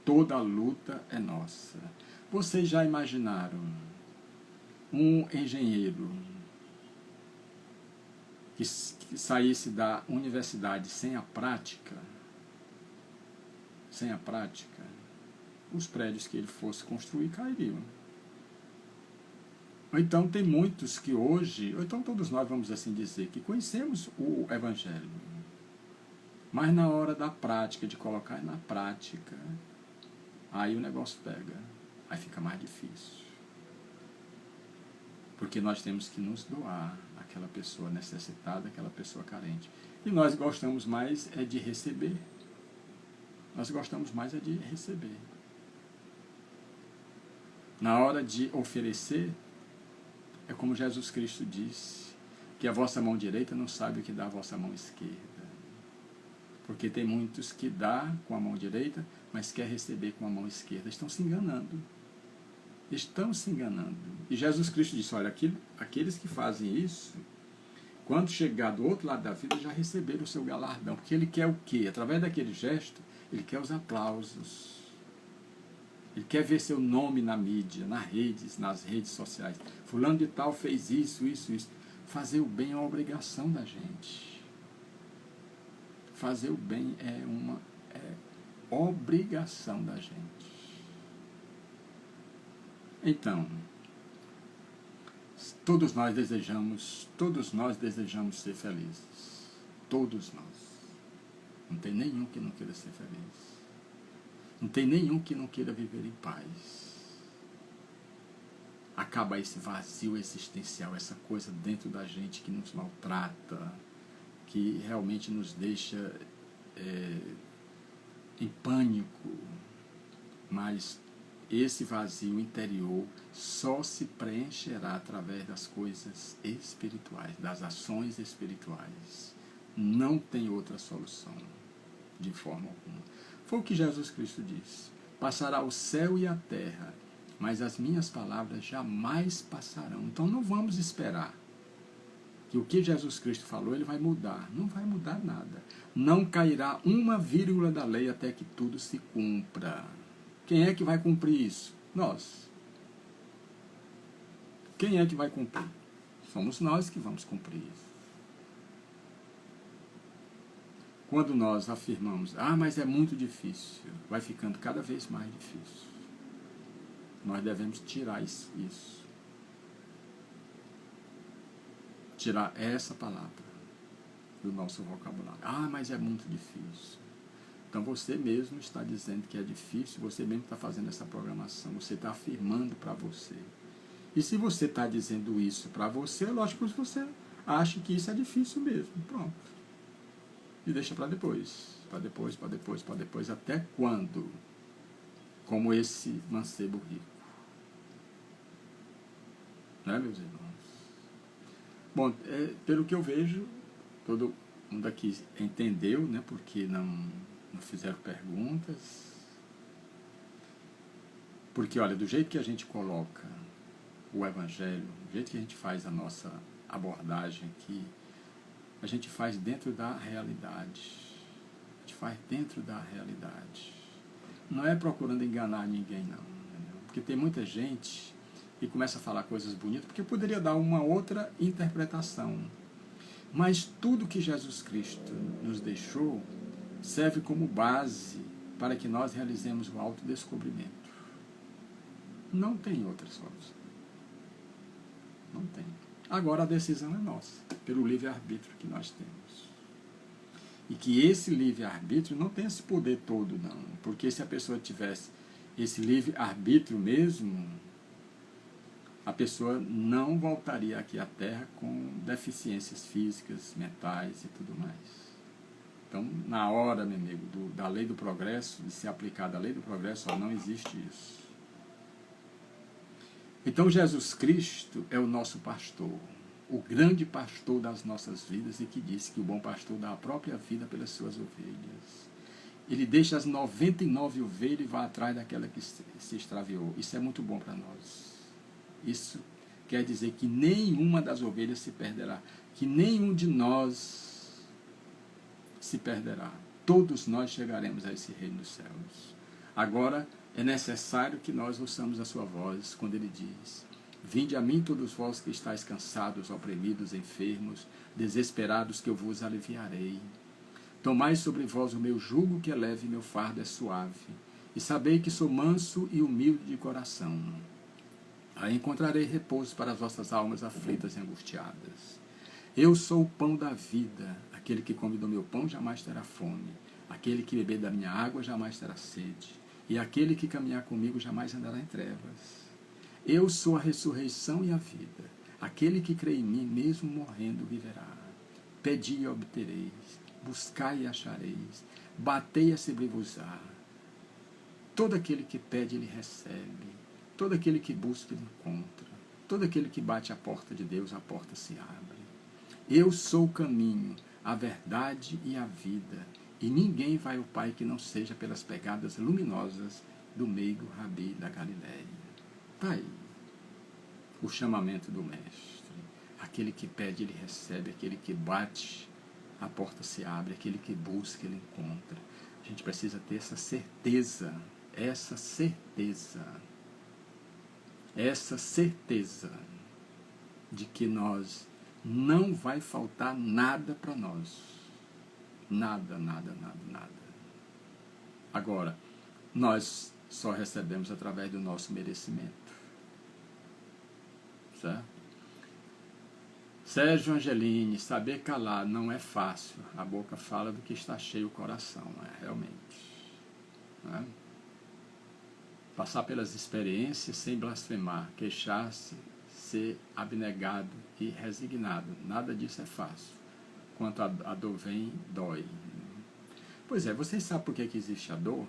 Toda a luta é nossa. Vocês já imaginaram um engenheiro que saísse da universidade sem a prática? Sem a prática, os prédios que ele fosse construir cairiam. Ou então tem muitos que hoje, ou então todos nós vamos assim dizer, que conhecemos o Evangelho, mas na hora da prática, de colocar na prática, aí o negócio pega, aí fica mais difícil. Porque nós temos que nos doar àquela pessoa necessitada, àquela pessoa carente. E nós gostamos mais é de receber. Nós gostamos mais é de receber. Na hora de oferecer, é como Jesus Cristo disse, que a vossa mão direita não sabe o que dá a vossa mão esquerda. Porque tem muitos que dá com a mão direita, mas quer receber com a mão esquerda. Estão se enganando. Estão se enganando. E Jesus Cristo disse, olha, aqueles que fazem isso, quando chegar do outro lado da vida, já receberam o seu galardão. Porque ele quer o quê? Através daquele gesto, ele quer os aplausos. Ele quer ver seu nome na mídia, nas redes sociais. Fulano de tal fez isso, isso, isso. Fazer o bem é uma obrigação da gente. Fazer o bem é uma obrigação da gente. Então, todos nós desejamos ser felizes. Todos nós. Não tem nenhum que não queira ser feliz. Não tem nenhum que não queira viver em paz. Acaba esse vazio existencial, essa coisa dentro da gente que nos maltrata, que realmente nos deixa em pânico. Mas esse vazio interior só se preencherá através das coisas espirituais, das ações espirituais. Não tem outra solução, de forma alguma. Foi o que Jesus Cristo disse. Passará o céu e a terra, mas as minhas palavras jamais passarão. Então não vamos esperar que o que Jesus Cristo falou, ele vai mudar. Não vai mudar nada. Não cairá uma vírgula da lei até que tudo se cumpra. Quem é que vai cumprir isso? Nós. Quem é que vai cumprir? Somos nós que vamos cumprir isso. Quando nós afirmamos, mas é muito difícil, vai ficando cada vez mais difícil. Nós devemos tirar isso. Tirar essa palavra do nosso vocabulário. Mas é muito difícil. Então você mesmo está dizendo que é difícil, você mesmo está fazendo essa programação, você está afirmando para você. E se você está dizendo isso para você, lógico que você acha que isso é difícil mesmo. Pronto. E deixa para depois, até quando? Como esse mancebo rico. Né, meus irmãos? Bom, pelo que eu vejo, todo mundo aqui entendeu, né, porque não fizeram perguntas. Porque, olha, do jeito que a gente coloca o Evangelho, do jeito que a gente faz a nossa abordagem aqui, a gente faz dentro da realidade. A gente faz dentro da realidade. Não é procurando enganar ninguém, não. Entendeu? Porque tem muita gente que começa a falar coisas bonitas, porque poderia dar uma outra interpretação. Mas tudo que Jesus Cristo nos deixou serve como base para que nós realizemos o autodescobrimento. Não tem outra solução. Não tem. Agora a decisão é nossa, pelo livre-arbítrio que nós temos. E que esse livre-arbítrio não tem esse poder todo, não. Porque se a pessoa tivesse esse livre-arbítrio mesmo, a pessoa não voltaria aqui à Terra com deficiências físicas, mentais e tudo mais. Então, na hora, meu amigo, da lei do progresso, de ser aplicada a lei do progresso, não existe isso. Então, Jesus Cristo é o nosso pastor, o grande pastor das nossas vidas, e que disse que o bom pastor dá a própria vida pelas suas ovelhas. Ele deixa as 99 ovelhas e vai atrás daquela que se extraviou. Isso é muito bom para nós. Isso quer dizer que nenhuma das ovelhas se perderá, que nenhum de nós se perderá. Todos nós chegaremos a esse reino dos céus. Agora, É necessário que nós ouçamos a sua voz quando ele diz: vinde a mim todos vós que estáis cansados, oprimidos, enfermos, desesperados, que eu vos aliviarei. Tomai sobre vós o meu jugo, que é leve e meu fardo é suave. E sabei que sou manso e humilde de coração. Aí encontrarei repouso para as vossas almas aflitas e angustiadas. Eu sou o pão da vida. Aquele que come do meu pão jamais terá fome. Aquele que beber da minha água jamais terá sede. E aquele que caminhar comigo jamais andará em trevas. Eu sou a ressurreição e a vida. Aquele que crê em mim, mesmo morrendo, viverá. Pedi e obtereis. Buscai e achareis. Batei e se-vos-á. Todo aquele que pede, ele recebe. Todo aquele que busca, ele encontra. Todo aquele que bate à porta de Deus, a porta se abre. Eu sou o caminho, a verdade e a vida. E ninguém vai ao Pai que não seja pelas pegadas luminosas do meigo Rabi da Galileia. Está aí o chamamento do Mestre. Aquele que pede, ele recebe. Aquele que bate, a porta se abre. Aquele que busca, ele encontra. A gente precisa ter essa certeza. Essa certeza de que nós não vai faltar nada para nós. Nada. Agora, nós só recebemos através do nosso merecimento. Certo? Sérgio Angelini, saber calar não é fácil. A boca fala do que está cheio o coração, realmente. Né? Passar pelas experiências sem blasfemar, queixar-se, ser abnegado e resignado. Nada disso é fácil. Quando a dor vem, dói. Pois é, vocês sabem por que existe a dor?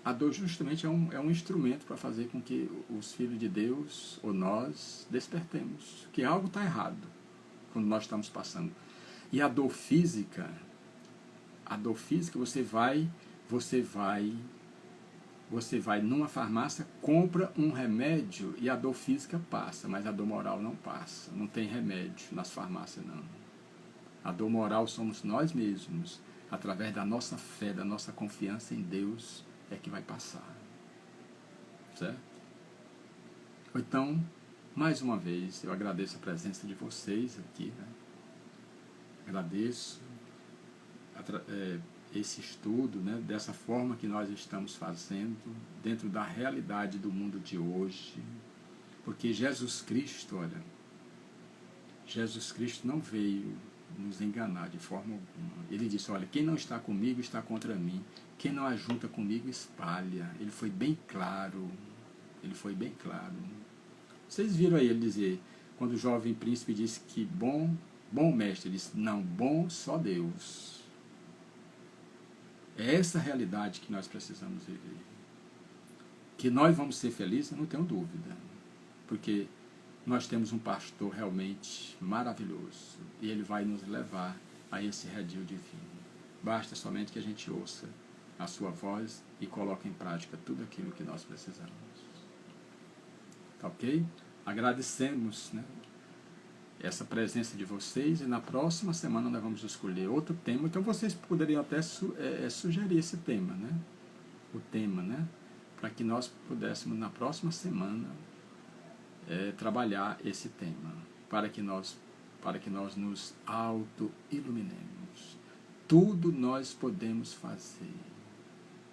A dor justamente é um instrumento para fazer com que os filhos de Deus, ou nós, despertemos. Que algo está errado quando nós estamos passando. E a dor física, você vai numa farmácia, compra um remédio e a dor física passa, mas a dor moral não passa. Não tem remédio nas farmácias, não. A dor moral somos nós mesmos, através da nossa fé, da nossa confiança em Deus, é que vai passar. Certo? Então, mais uma vez, eu agradeço a presença de vocês aqui. Né? Agradeço esse estudo, né, dessa forma que nós estamos fazendo, dentro da realidade do mundo de hoje, porque Jesus Cristo, olha, Jesus Cristo não veio nos enganar de forma alguma. Ele disse, olha, quem não está comigo está contra mim, quem não ajunta comigo espalha. Ele foi bem claro, Vocês viram aí ele dizer, quando o jovem príncipe disse que bom mestre, ele disse, não, bom só Deus. É essa realidade que nós precisamos viver. Que nós vamos ser felizes, eu não tenho dúvida. Porque nós temos um pastor realmente maravilhoso. E ele vai nos levar a esse redil divino. Basta somente que a gente ouça a sua voz e coloque em prática tudo aquilo que nós precisamos. Tá ok? Agradecemos, né, essa presença de vocês, e na próxima semana nós vamos escolher outro tema. Então vocês poderiam até sugerir esse tema, né? O tema, né? Para que nós pudéssemos na próxima semana trabalhar esse tema, para que nós nos auto-iluminemos. Tudo nós podemos fazer,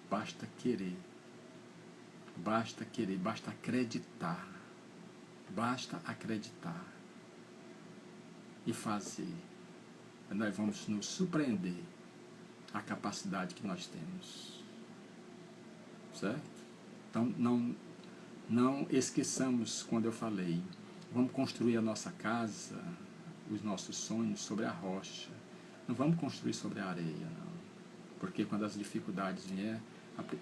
basta querer, basta acreditar e fazer. Nós vamos nos surpreender a capacidade que nós temos. Certo? Então, não esqueçamos quando eu falei, vamos construir a nossa casa, os nossos sonhos sobre a rocha. Não vamos construir sobre a areia, não. Porque quando as dificuldades vierem,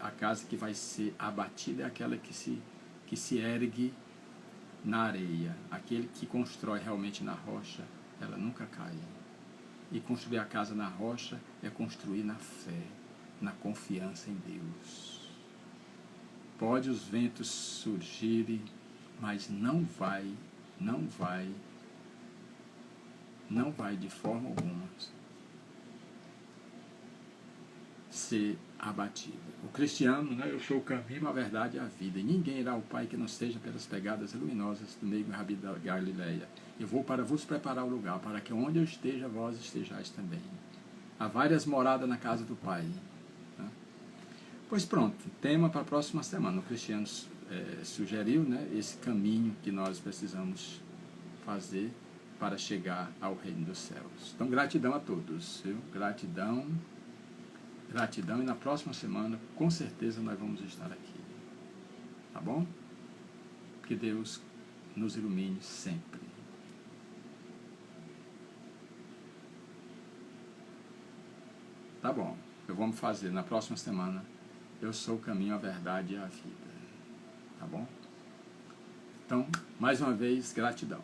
a casa que vai ser abatida é aquela que se ergue na areia. Aquele que constrói realmente na rocha, ela nunca cai. E construir a casa na rocha é construir na fé, na confiança em Deus. Pode os ventos surgirem, mas não vai de forma alguma ser abatida. O cristiano, né, eu sou o caminho, a verdade e a vida, e ninguém irá ao Pai que não seja pelas pegadas luminosas do meio Rabi da Galileia. Eu vou para vos preparar o lugar, para que onde eu esteja, vós estejais também. Há várias moradas na casa do Pai. Né? Pois pronto, tema para a próxima semana. O cristiano sugeriu, né, esse caminho que nós precisamos fazer para chegar ao reino dos céus. Então, gratidão a todos, viu? Gratidão, e na próxima semana, com certeza, nós vamos estar aqui. Tá bom? Que Deus nos ilumine sempre. Tá bom, eu vou fazer na próxima semana. Eu sou o caminho, a verdade e a vida. Tá bom? Então, mais uma vez, gratidão.